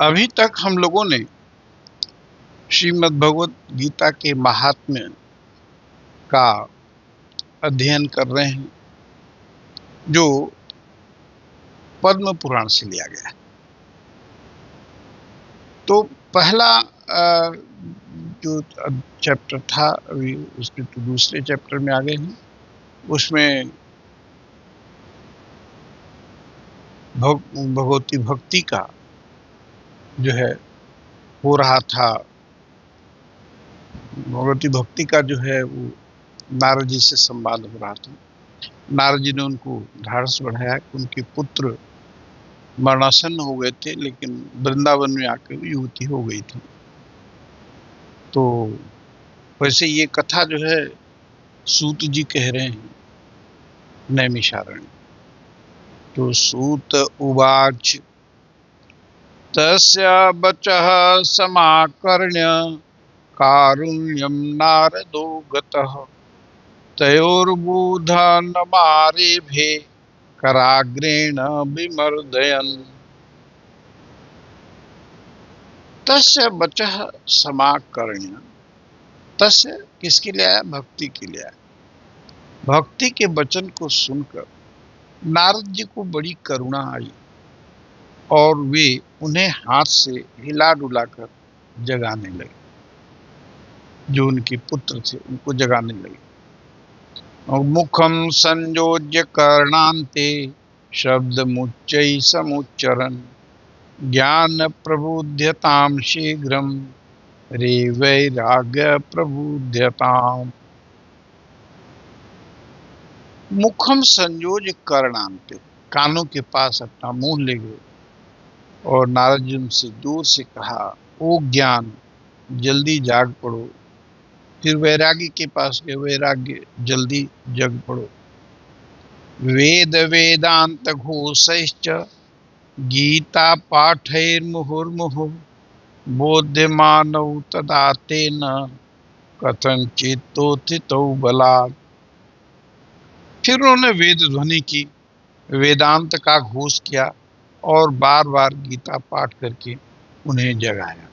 अभी तक हम लोगों ने श्रीमद् भगवत गीता के महात्म्य का अध्ययन कर रहे हैं, जो पद्म पुराण से लिया गया है। तो पहला जो चैप्टर था, अभी उसके तो दूसरे चैप्टर में आ गए हैं। उसमें भगवती भक्ति का जो है हो रहा था। भगवती भक्ति का जो है वो नारद जी से संवाद हो रहा था। नारद जी ने उनको ढाढ़स बढ़ाया कि उनके पुत्र मरणासन्न हो गए थे, लेकिन वृंदावन में आकर युवती हो गई थी। तो वैसे ये कथा जो है सूत जी कह रहे हैं नैमिषारण्य। तो सूत उवाच तस्य बचः समाकर्ण्य कारुण्यं नारदो गतः तयोर्बूधनमारेभे कराग्रेण विमर्दयन्। तस्य बचः समाकर्ण्य, तस्य किसके लिए आया? भक्ति के लिए आया। भक्ति के वचन को सुनकर नारद जी को बड़ी करुणा आई और वे उन्हें हाथ से हिला डुला कर जगाने लगे। जो उनके पुत्र थे उनको जगाने लगे। और मुखम संयोज्य कर्णान्ते शब्द मुच्चै समुच्चरन् ज्ञान प्रबुध्यताम शीघ्रम रे वैराग्य प्रबुध्यताम। मुखम संयोज्य कर्णान्ते, कानों के पास अपना मुंह ले गए और नारद जी उनसे दूर से कहा, ओ ज्ञान जल्दी जाग पड़ो। फिर वैराग्य के पास गए, वैराग्य जल्दी जग पड़ो। वेद वेदांत घोषैश्च गीता पाठैर्मुहुर्मुहुः बोध्यमानौ तदा तेन कथंचित्तोत्थितौ बलात्। फिर उन्होंने वेद ध्वनि की, वेदांत का घोष किया और बार बार गीता पाठ करके उन्हें जगाया।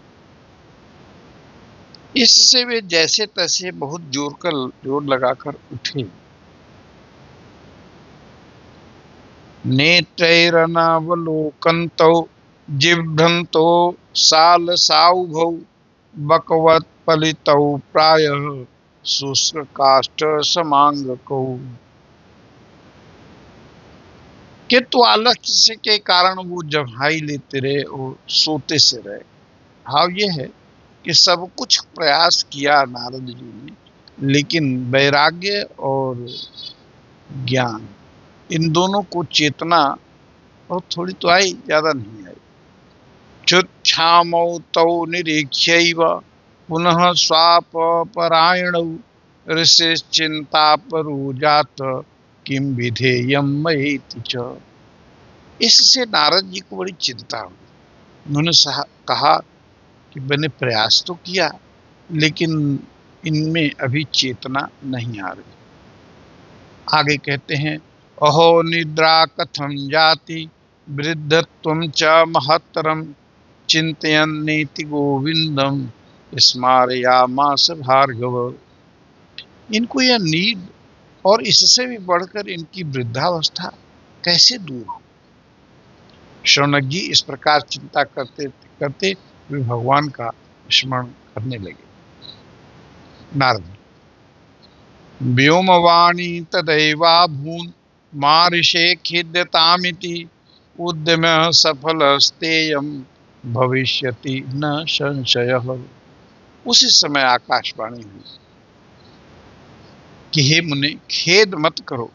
इससे वे जैसे तैसे बहुत जोर लगाकर उठे। नेत्रैरनवलोकन्तौ जिह्वन्तौ सालसाउभौ बकवत्पलितौ प्रायः शुष्ककाष्ठसमाङ्गकौ। किंतु आलस्य के कारण वो जम्हाई लेते रहे और सोते से रहे। भाव ये है कि सब कुछ प्रयास किया नारद जी ने, लेकिन वैराग्य और ज्ञान, इन दोनों को चेतना और थोड़ी तो आई, ज्यादा नहीं आई। क्षुच्छामौ तौ निरीक्ष्यैव पुनः स्वापपरायणौ ऋषिश्चिन्तापरो जात किम विधेयं मयेति च। इससे नारद जी को बड़ी चिंता हुई। उन्होंने कहा कि मैंने प्रयास तो किया, लेकिन इनमें अभी चेतना नहीं आ रही। आगे कहते हैं, अहो निद्रा कथम जाति वृद्धत्वं च महत्तरम चिंतयन्नेति गोविंदम स्मारयामास भार्गव। इनको यह नींद और इससे भी बढ़कर इनकी वृद्धावस्था कैसे दूर हो। शौनक जी इस प्रकार चिंता करते करते वे भगवान का स्मरण करने लगे। नारद, व्योमवाणी तदैवाभून् मारिषे खिद्यतामिति उद्यम सफलस्तेयं भविष्यति न संशयः। उसी समय आकाशवाणी हुई कि हे मुने, खेद मत करो,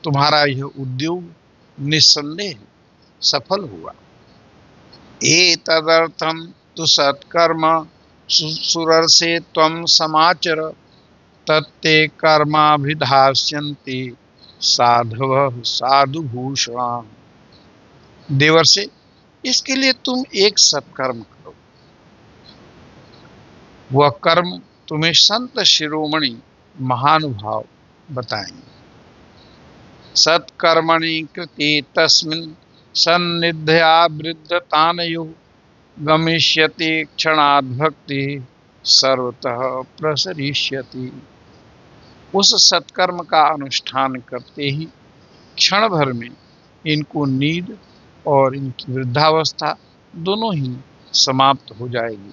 तुम्हारा यह उद्योग निस्संदेह सफल हुआ। एतदर्थं तु सत्कर्म सुरर्षे त्वं समाचर तत्ते कर्माभिधास्यन्ति साधवः साधुभूषणा। देवर से, इसके लिए तुम एक सत्कर्म करो। वह कर्म तुम्हें संत शिरोमणि महानुभाव बताएंगे। सत्कर्मणि कृते तस्मिन् सन्निध्या वृद्धतानयो गमिष्यति क्षणात् भक्ति सर्वतः प्रसरिष्यति। उस सत्कर्म का अनुष्ठान करते ही क्षण भर में इनको नींद और इनकी वृद्धावस्था दोनों ही समाप्त हो जाएगी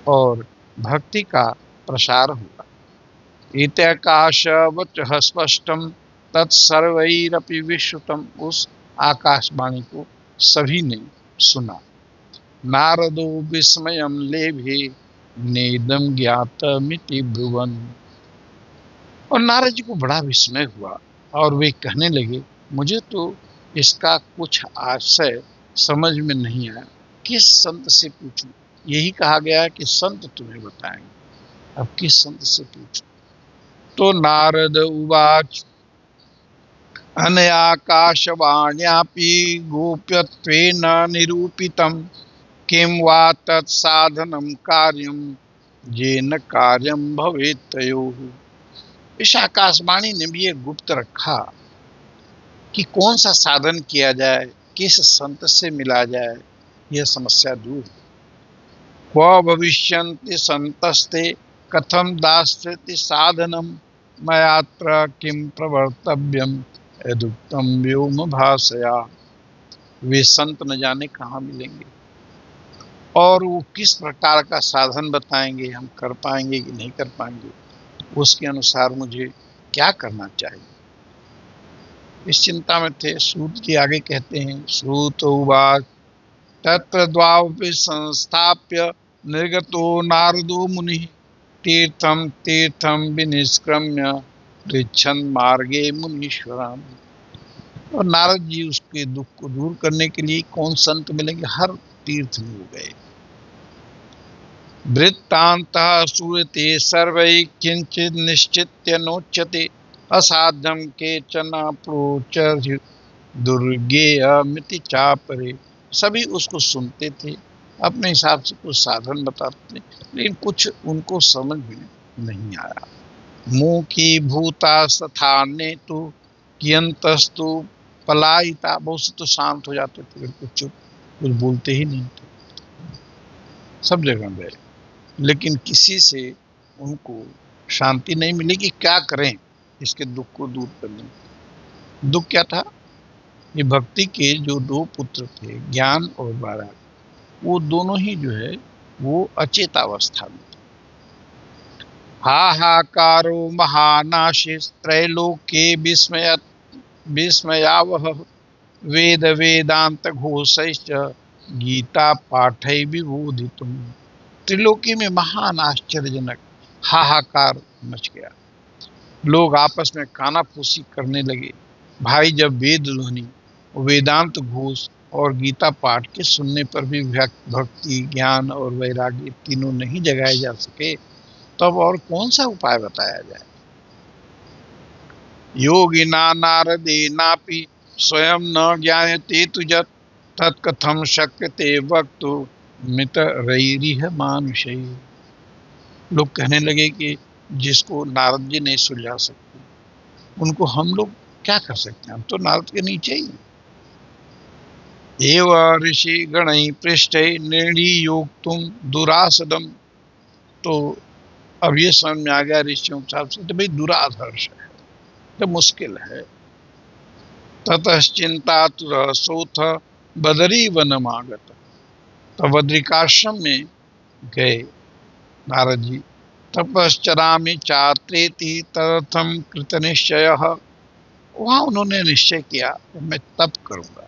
और भक्ति का प्रसार होगा। इत्याकाशवचः स्पष्टम तत्सर्वैरपि विश्रुतम। उस आकाशवाणी को सभी ने सुना। नारदो विस्मयं लेभे नेदम ज्ञातमिति ब्रुवन्। और नारद जी को बड़ा विस्मय हुआ और वे कहने लगे, मुझे तो इसका कुछ आशय समझ में नहीं आया, किस संत से पूछूं? यही कहा गया है कि संत तुम्हें बताएंगे, अब किस संत से पूछूं? तो नारद उवाच अनयाकाशवाण्यापि गोप्यत्वेन निरूपितं किं वा तत्साधनं कार्यं येन कार्यं भवेत् तयोः। इस आकाशवाणी ने भी एक गुप्त रखा कि कौन सा साधन किया जाए, किस संत से मिला जाए, यह समस्या दूर। क्व भविष्यन्ति संतस्ते कथम दास्यति साधनम मयात्र किम प्रवर्तव्यम यदुक्तम व्योम भाषया। वे संत न जाने कहाँ मिलेंगे और वो किस प्रकार का साधन बताएंगे, हम कर पाएंगे कि नहीं कर पाएंगे, उसके अनुसार मुझे क्या करना चाहिए। इस चिंता में थे। सूत जी आगे कहते हैं, सूत उवाच तत्र द्वावपि संस्थाप्य निर्गतो नारदो मुनि तीर्थम तीर्थम विनिष्क्रम्य पृच्छन् मार्गे मुनीश्वरान्। और नारद जी उसके दुख को दूर करने के लिए कौन संत मिलेंगे, हर तीर्थ में हो गए। वृत्तान्तः श्रूयते सर्वैः किंचित् निश्चित्य नोच्यते असाध्यं केचन प्रोच्य दुर्गेयमिति चापरे। सभी उसको सुनते थे, अपने हिसाब से कुछ साधन बताते थे, लेकिन कुछ उनको समझ में नहीं आया। मूकी भूता स्थाने तो कियंतस्तु पलायिता। बहुत से तो शांत हो जाते थे, कुछ बोलते ही नहीं थे, सब जगह गए, लेकिन किसी से उनको शांति नहीं मिली कि क्या करें इसके दुख को दूर करने। दुख क्या था? ये भक्ति के जो दो पुत्र थे, ज्ञान और वैराग्य, वो दोनों ही जो है वो अचेतावस्था में थे। हाहाकारो महानाशे त्रैलोक्ये विस्मयावह वेद वेदांत घोषैश्च गीता पाठै विबोधितुम्। त्रिलोकी में महान आश्चर्यजनक हाहाकार मच गया। लोग आपस में कानाफूसी करने लगे। भाई जब वेद ध्वनि, वेदांत घोष और गीता पाठ के सुनने पर भी भक्ति, ज्ञान और वैराग्य तीनों नहीं जगाए जा सके, तब और कौन सा उपाय बताया जाए। योगिना नारदेनापि स्वयं न ज्ञायते तुजत् तत्कथं शक्यते वक्तु मितरैरिह मानुषै। लोग कहने लगे कि जिसको नारद जी नहीं सुलझा सकते, उनको हम लोग क्या कर सकते हैं, हम तो नारद के नीचे ही। एव ऋषि गणै पृष्ठै निर्णयोक्तुं दुरासदम। तो अब ये समझ में आ गया ऋषियों के हिसाब से, तो भाई दुराधर्ष है, तो मुश्किल है। ततश्चिंतातुरसोऽथ बदरी वनमागत। तो बद्रिकाश्रम में गए नारद जी। तपश्चरामि चात्रेति तदर्थं कृतनिश्चयः। वहां उन्होंने निश्चय किया कि मैं तप करूंगा।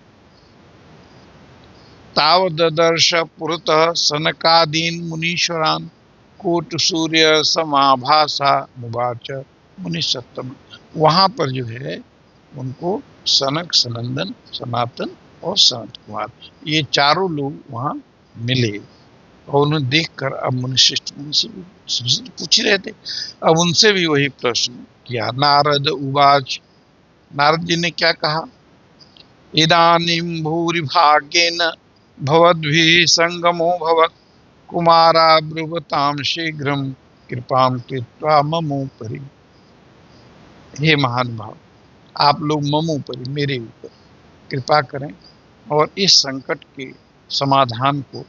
तावददर्श पुरतः सनकादीन मुनीश्वरान् कोटसूर्य समाभासा मुवाच मुनिसत्तम। वहां पर जो है उनको सनक, सनंदन, सनातन और सनत कुमार, ये चारों लोग वहां मिले और उन्हें देखकर अब मुनिश्रेष्ठ उनसे भी पूछ रहे थे। अब उनसे भी वही प्रश्न किया। नारद उवाच। नारद जी ने क्या कहा? इदानीं भूरि भाग्येन भवद्भिः संगमो भवत् कुमारा ब्रुवतां शीघ्रं कृपां कृत्वा ममोपरि। हे महानुभाव, आप लोग ममोपरि, मेरे ऊपर कृपा करें और इस संकट के समाधान को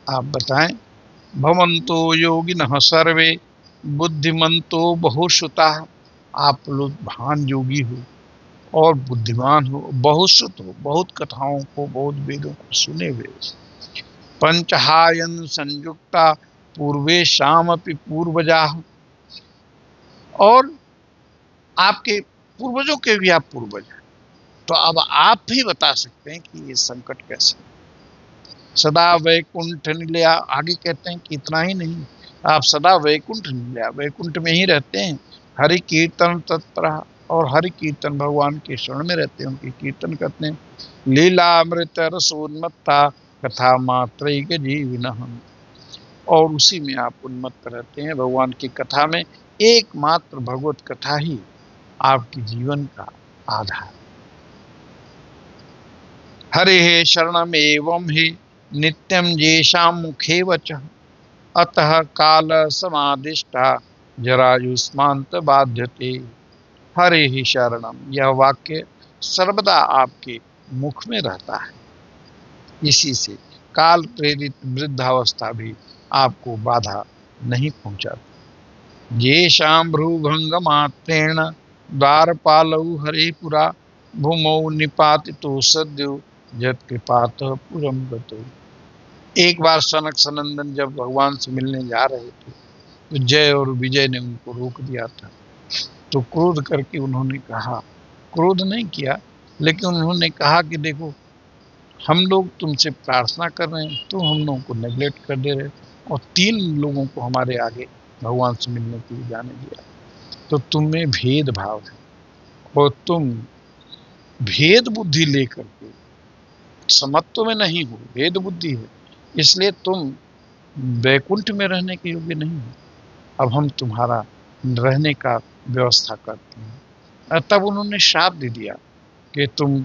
आप बताएं। भवन्तो योगिनः सर्वे बुद्धिमन्तो बहुश्रुताः। आप लोग महान योगी हो और बुद्धिमान हो, बहुश्रुत हो, बहुत कथाओं को, बहुत वेदों को सुने हुए। पंचहायन संयुक्ता पूर्वे शामपि पूर्वजाः। और आपके पूर्वजों के भी आप पूर्वज हैं। तो अब आप भी बता सकते हैं कि ये संकट कैसे। सदा वैकुंठ निलया, आगे कहते हैं कि इतना ही नहीं, आप सदा वैकुंठ निलया, वैकुंठ में ही रहते हैं। हरि कीर्तन तत्पर, और हरि कीर्तन भगवान के शरण में रहते हैं, उनकी कीर्तन करते हैं। लीला अमृत रसोन्मत्ता कथा मात्रैक जीविनः। और उसी में आप उन्मत्त रहते हैं, भगवान की कथा में। एकमात्र भगवत कथा ही आपके जीवन का आधार। हरे शरणम एवं ही नित्यम येषां मुखे वचः, अतः काल समादिष्टा जरायुष्मांत बाध्यते। हरे ही शरणम, यह वाक्य सर्वदा आपके मुख में रहता है। इसी से काल प्रेरित वृद्धावस्था भी आपको बाधा नहीं पहुंचाती। येषां भ्रूभंग मात्रेण द्वारपालौ हरे पुरा, भूमौ निपातितो सद्यो यत्कृपातः पुरं गतो। एक बार सनक सनंदन जब भगवान से मिलने जा रहे थे तो जय और विजय ने उनको रोक दिया था। तो क्रोध करके उन्होंने कहा, क्रोध नहीं किया लेकिन उन्होंने कहा कि देखो, हम लोग तुमसे प्रार्थना कर रहे हैं, तुम हम लोगों को नेग्लेक्ट कर दे रहे, और 3 लोगों को हमारे आगे भगवान से मिलने के लिए जाने दिया। तो तुम में भेदभाव है और तुम भेद बुद्धि लेकर के समत्व में नहीं हो, भेद बुद्धि है, इसलिए तुम वैकुंठ में रहने के योग्य नहीं हो। अब हम तुम्हारा रहने का व्यवस्था करते हैं। तब उन्होंने श्राप दे दिया कि तुम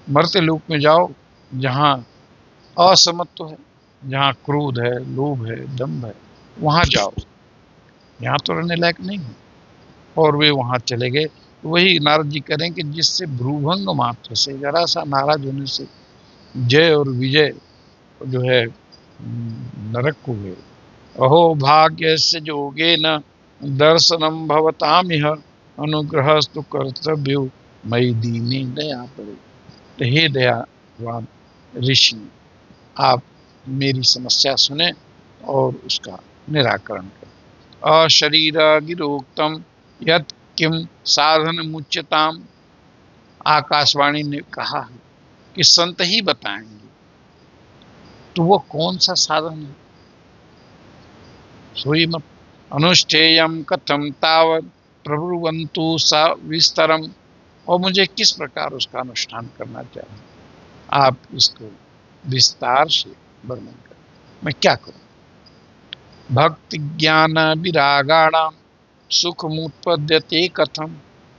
मर्त्य लोक में जाओ, जहाँ असमत्व है, जहाँ क्रोध है, लोभ है, दंभ है, वहाँ जाओ, यहाँ तो रहने लायक नहीं है। और वे वहाँ चले गए। वही नारद जी करें कि जिससे भ्रूभंग मात्र से, जरा सा नाराज होने से जय और विजय जो है नरक को गए। अहो भाग्यस्य योगेन दर्शनम भवतामिह, अनुग्रहस्तु कर्तव्यो मयि दीने दया पड़े। तो हे दयावान ऋषि, आप मेरी समस्या सुने और उसका निराकरण करें। अशरीर गिरोक्तम यत् किम साधन मुच्यताम। आकाशवाणी ने कहा है कि संत ही बताएंगे, तो वो कौन सा साधन है, सोई मत। अनुष्ठेयम कथम तावत् प्रब्रुवन्तु सा विस्तरम। और मुझे किस प्रकार उसका अनुष्ठान करना चाहिए, आप इसको विस्तार से वर्णन करें। मैं क्या करूं। भक्ति ज्ञान विरागाणाम सुखमुत्पद्यते कथम,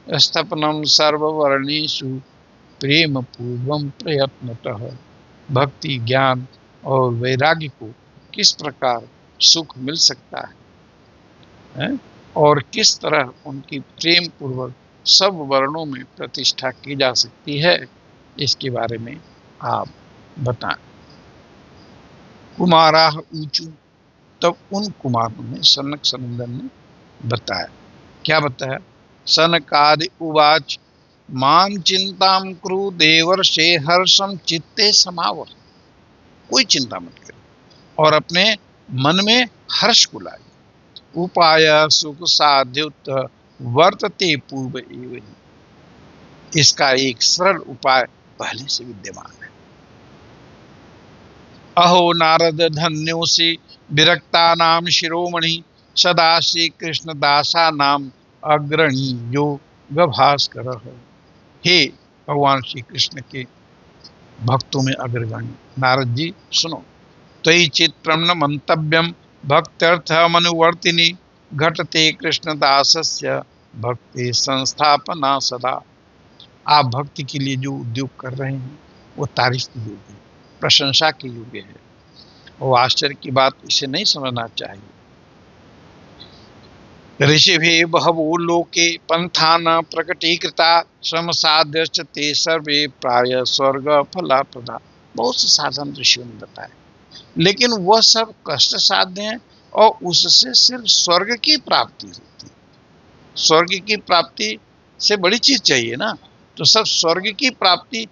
स्थपनम सर्ववर्णेषु प्रेम पूर्वम प्रयत्नतः। भक्ति ज्ञान और वैराग्य को किस प्रकार सुख मिल सकता है, और किस तरह उनकी प्रेम पूर्वक सब वर्णों में प्रतिष्ठा की जा सकती है, इसके बारे में आप बताएं। कुमारा ऊंचू, तब उन कुमारों ने सनक सनंदन ने बताया। क्या बताया। सनकादि उवाच मां चिंतां कुरु देवर्षे हर्षम चित्ते समावर। कोई चिंता मत करो और अपने मन में हर्ष को लाए। उपाय सुख साध्युत वर्तते पूर्व एव। इसका एक सरल उपाय पहले से विद्यमान है। अहो नारद धन्योसी विरक्ता नाम शिरोमणि, सदा श्री कृष्ण दासा नाम अग्रणी योग भास्कर। हे भगवान श्री कृष्ण के भक्तों में अग्रगण्य नारद जी सुनो। त्वयि चित्रम न मंतव्यम भक्त्यर्थ मनुवर्तिनी, घटते कृष्ण दासस्य भक्ति संस्थापना सदा। आप भक्ति के लिए जो उद्योग कर रहे हैं वो तारीफ के योग्य है, प्रशंसा के योग्य है। वो आश्चर्य की बात इसे नहीं समझना चाहिए। ऋषिभिः बहवो लोके पंथान प्रकटीकृता, श्रम साध्यश्च ते सर्वे प्राय स्वर्ग फलाप्रदा। बहुत से साधन ऋषियों ने बताए, लेकिन वह सब कष्ट साध्य हैं और उससे सिर्फ स्वर्ग की प्राप्ति होती है। स्वर्ग की प्राप्ति से बड़ी चीज चाहिए ना, तो सब स्वर्ग की प्राप्ति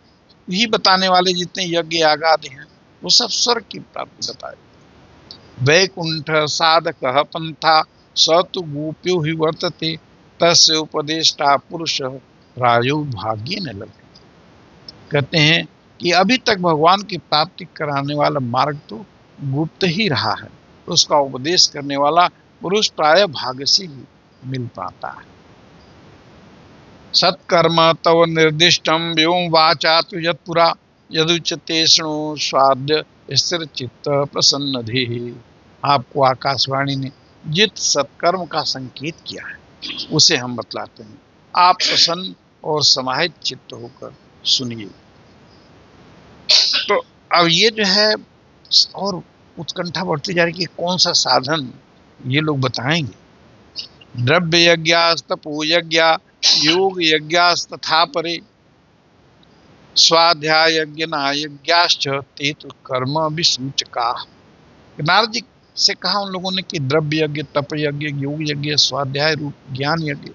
ही बताने वाले जितने यज्ञ याग आदि हैं वो सब स्वर्ग की प्राप्ति बताए। वैकुंठ साधक पंथा स तु गोप्यो ही वर्तते तस्य उपदेष्टा पुरुष राजो भाग्य न लगे। कहते हैं कि अभी तक भगवान की प्राप्ति कराने वाला मार्ग तो गुप्त ही रहा है, उसका उपदेश करने वाला पुरुष प्राय भाग्य से ही मिल पाता है। सत्कर्म तव निर्दिष्टम व्योम वाचा तु यत्पुरा यदुच्यते शृणु स्वाद्य स्थिर चित्त प्रसन्नधि। आपको आकाशवाणी ने जित सत्कर्म का संकेत किया है उसे हम बतलाते हैं, आप प्रसन्न और समाहित चित्त होकर सुनिए। तो अब ये जो है और उत्कंठा बढ़ती जा रही कि कौन सा साधन ये लोग बताएंगे। द्रव्य यज्ञास्तपो यज्ञ योग यज्ञास्तथा परे स्वाध्याय यज्ञ यज्ञाश्च ते तो कर्म विसूचका। नारद जी से कहा उन लोगों ने कि द्रव्य यज्ञ, तप यज्ञ, योग यज्ञ, स्वाध्याय रूप ज्ञान यज्ञ,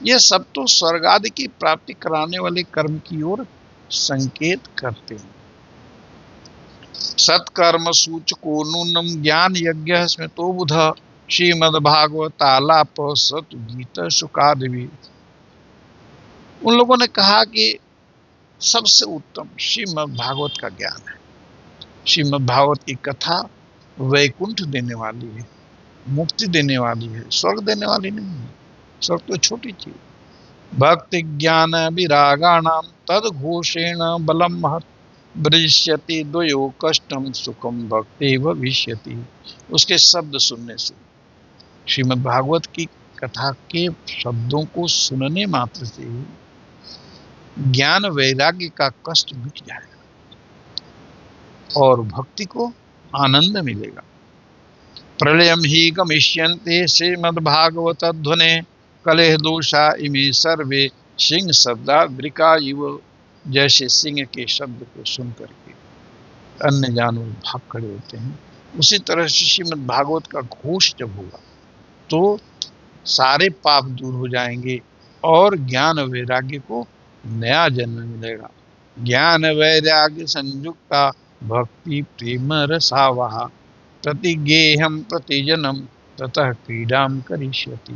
ये सब तो स्वर्ग आदि की प्राप्ति कराने वाले कर्म की ओर संकेत करते हैं। सत्कर्म सूचको नूनम ज्ञान यज्ञ स्मृतो बुध श्रीमद्भागवतालाप सत गीत शुकादि। उन लोगों ने कहा कि सबसे उत्तम श्रीमद् भागवत का ज्ञान है। श्रीमद् भागवत की कथा वैकुंठ देने वाली है, मुक्ति देने वाली है, स्वर्ग देने वाली नहीं है। स्वर्ग तो छोटी चीज। भक्ति ज्ञान विरागाणाम तद घोषेण बलम महत् ब्रजिष्यति द्वयो कष्टम सुखम भक्ति भविष्यति। उसके शब्द सुनने से, श्रीमद् भागवत की कथा के शब्दों को सुनने मात्र से ही ज्ञान वैराग्य का कष्ट मिट जाएगा और भक्ति को आनंद मिलेगा। प्रलयम ही गमिष्यन्ते श्रीमद्भागवत ध्वने कलेह दोषा इमे सर्वे सिंह शब्दा वृका इव। जैसे सिंह के शब्द को सुन करके अन्य जानवर भाग खड़े होते हैं, उसी तरह से श्रीमद् भागवत का घोष जब होगा तो सारे पाप दूर हो जाएंगे और ज्ञान वैराग्य को नया जन्म मिलेगा। ज्ञान वैराग्य संयुक्ता भक्ति प्रेम रसावह प्रतिगेहम प्रतिजनम ततः क्रीडाम करिष्यति।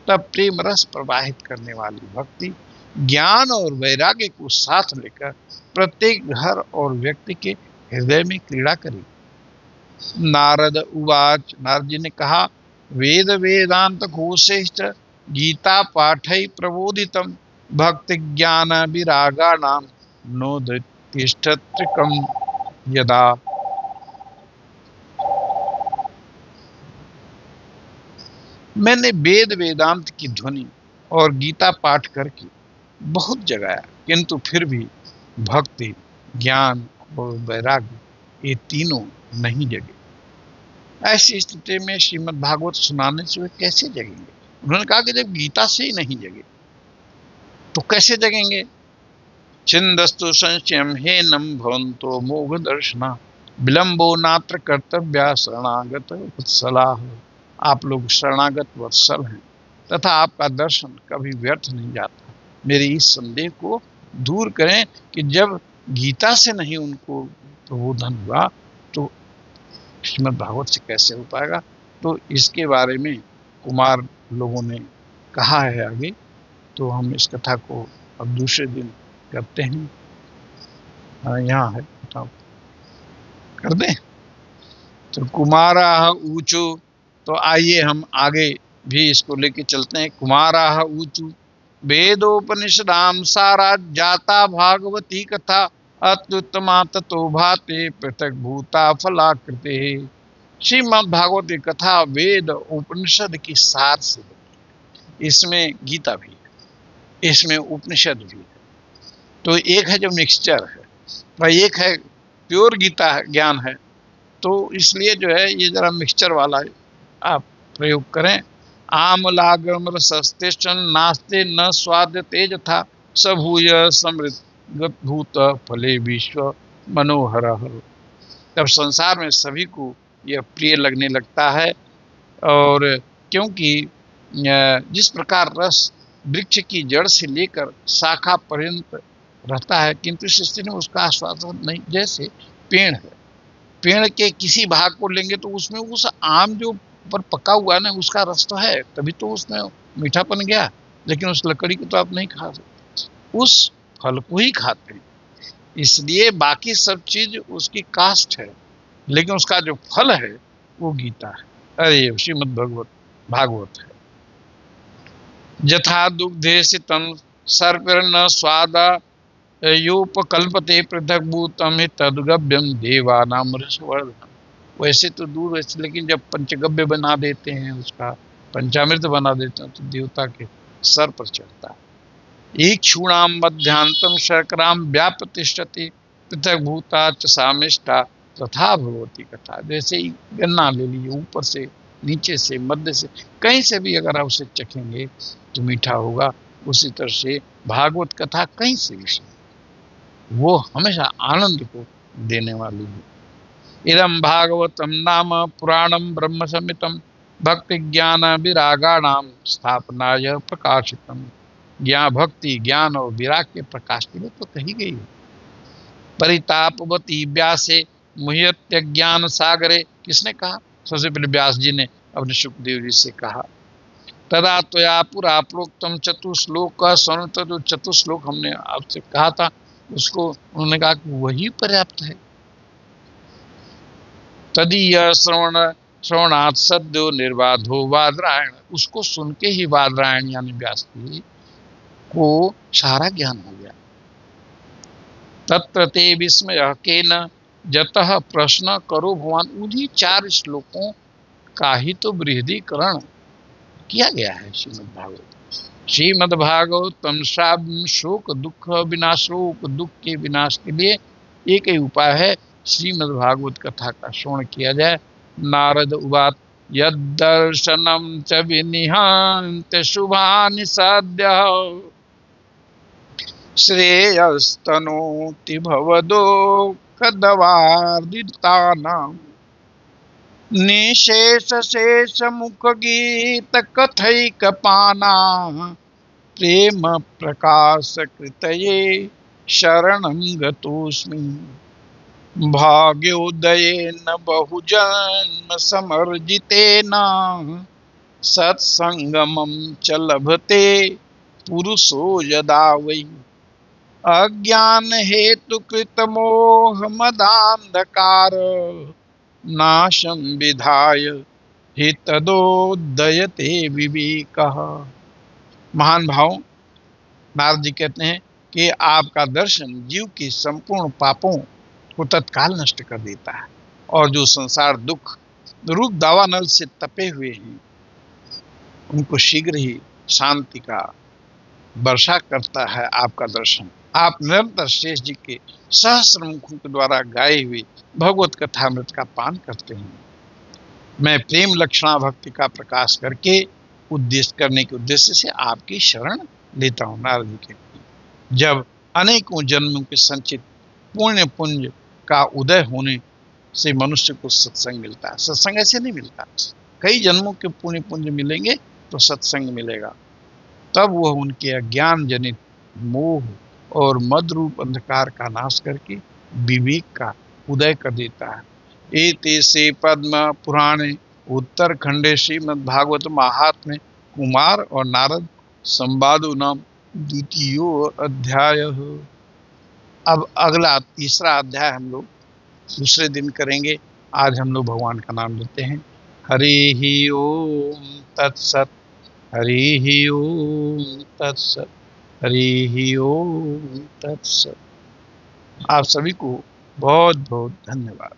तब प्रेम रस प्रवाहित करने वाली भक्ति ज्ञान और वैराग्य को साथ लेकर प्रत्येक घर और व्यक्ति के हृदय में क्रीड़ा करेगी। नारद उवाच, नारद जी ने कहा, वेद वेदांत घोषैश्च गीता पाठै प्रबोधितम भक्ति ज्ञान विरागाणाम नोदतिष्ठत्रिकम यदा। मैंने वेद वेदांत की ध्वनि और गीता पाठ करके बहुत जगाया, किंतु फिर भी भक्ति ज्ञान और वैराग्य ये तीनों नहीं जगे। ऐसी स्थिति में श्रीमद् भागवत सुनाने से वे कैसे जगेंगे? उन्होंने कहा कि जब गीता से ही नहीं जगे तो कैसे जगेंगे। छिंदस्तु संशयम हेनम भवन्तो मोघ दर्शना विलंबो नात्र कर्तव्या शरणागत वत्सलाः। आप लोग शरणागत वत्सल हैं तथा आपका दर्शन कभी व्यर्थ नहीं जाता। मेरे इस संदेह को दूर करें कि जब गीता से नहीं उनको प्रबोधन हुआ तो श्रीमद् भागवत से कैसे हो पाएगा। तो इसके बारे में कुमार लोगों ने कहा है आगे, तो हम इस कथा को अब दूसरे दिन करते हैं। यहाँ है, बताओ कर दें। तो कुमाराः ऊचु, तो आइए हम आगे भी इसको लेके चलते हैं। कुमाराः ऊचु वेदोपनिषदां सारा जाता भागवती कथा अत्युत्तमा ततो भाते पृथक भूता फलाकृते। श्रीमद् भागवत की कथा वेद उपनिषद की सार से, इसमें गीता भी है, इसमें उपनिषद भी है। तो एक है जो मिक्सचर है और एक है प्योर गीता ज्ञान है। तो इसलिए जो है ये जरा मिक्सचर वाला आप प्रयोग करें। आमलागम रसस्तेषण नास्ते न स्वाद्य तेज था सभूय समृद्ध भूत फले विश्व मनोहर। तब संसार में सभी को यह प्रिय लगने लगता है। और क्योंकि जिस प्रकार रस वृक्ष की जड़ से लेकर शाखा पर्यंत रहता है, किंतु इस स्थिति में उसका आस्वादन नहीं। जैसे पेड़ है, पेड़ के किसी भाग को लेंगे तो उसमें उस आम जो पर पका हुआ है ना, उसका रस तो है, तभी तो उसमें मीठापन गया, लेकिन उस लकड़ी को तो आप नहीं खा सकते, उस फल को ही खाते हैं। इसलिए बाकी सब चीज उसकी कास्ट है, लेकिन उसका जो फल है वो गीता है, अरे श्रीमद् भागवत है। यथा दुग्धे सितं सर्पिर्न स्वादा योपकल्पते पृथक भूतम तदगभ्यम देवानाम रसवर्धनम। वैसे तो दूर वैसे, लेकिन जब पंचगव्य बना देते हैं, उसका पंचामृत बना देते हैं, तो देवता के सर पर चढ़ता है। एक क्षूणाम मध्यांतम शर्कराम व्याप्रतिष्ठति पृथक भूता च सामिष्टा तथा भगवती कथा। जैसे ही गन्ना ले लीजिए, ऊपर से नीचे से मध्य से कहीं से भी अगर आप उसे चखेंगे तो मीठा होगा। उसी तरह से भागवत कथा कहीं से भी, वो हमेशा आनंद को देने वाली है। इदम भागवतम नाम पुराणम ब्रह्म संहितम भक्ति ज्ञान विरागाणाम स्थापनाय प्रकाशितम। ज्ञान, भक्ति, ज्ञान और विराग के प्रकाश के लिए तो कही गई है। परितापवती व्यासे मुह्यत्य ज्ञान सागरे। किसने कहा? सबसे पहले व्यास जी ने अपने सुखदेव जी से कहा। तदा त्वया पुरा प्रोक्तम चतुश्लोक स्वनुत। जो चतुश्लोक हमने आपसे कहा था, उसको उन्होंने कहा कि वही पर्याप्त है। तदीय श्रवणात् सद्यो निर्बाधो वादरायण। उसको सुन के ही वादरायण यानी व्यास जी को सारा ज्ञान हो गया। तत्र ते विस्मय केन जतः प्रश्न करो भगवान। उन्हीं 4 श्लोकों का ही तो बृहदीकरण किया गया है श्रीमद् भागवतम श्राव्य शोक दुख विनाश। शोक दुख के विनाश के लिए एक ही उपाय है, श्रीमद् भागवत कथा का श्रवण किया जाए। नारद उवाच यद्दर्शनम च विनिहन्त शुभानि सद्य श्रेयस्तनोति भवदो कदवार्दितानां निशेष शेष मुख गीत कथैक पाना प्रेम प्रकाश कृतये शरणं गतोस्मि भाग्योदयेन बहुजन्म समर्जितेन सत्संगमं च लभते पुरुषो यदा वै अज्ञान हेतु कृत मोह मदांधकार नाशं विधाय हितदोदयते विवेकः। महान भाव, नारद जी कहते हैं कि आपका दर्शन जीव की संपूर्ण पापों को तत्काल नष्ट कर देता है, और जो संसार दुख रूप दावानल से तपे हुए हैं उनको शीघ्र ही शांति का वर्षा करता है आपका दर्शन। आप निरंतर शेष जी के सहस्र मुखों के द्वारा गाए हुए भगवत कथामृत का पान करते हैं। मैं प्रेम लक्षणा भक्ति का प्रकाश करके उद्देश्य करने के उद्देश्य से आपकी शरण लेता हूँ। नारद जी कहते हैं, जब अनेकों जन्मों के संचित पुण्य पुंज का उदय होने से मनुष्य को सत्संग मिलता है। सत्संग ऐसे नहीं मिलता, कई जन्मों के पुण्य पुंज मिलेंगे तो सत्संग मिलेगा, तब वह उनके अज्ञान जनित मोह और मद रूप अंधकार का नाश करके विवेक का उदय कर देता है। एते से पद्म पुराणे उत्तरखंडे श्रीमद् भागवत महात्म्य कुमार और नारद संवादो नाम द्वितीयो अध्याय। अब अगला तीसरा अध्याय हम लोग दूसरे दिन करेंगे। आज हम लोग भगवान का नाम लेते हैं। हरि ओम तत्सत, हरि ओम तत्सत, हरि ओम तत्सत। आप सभी को बहुत बहुत धन्यवाद।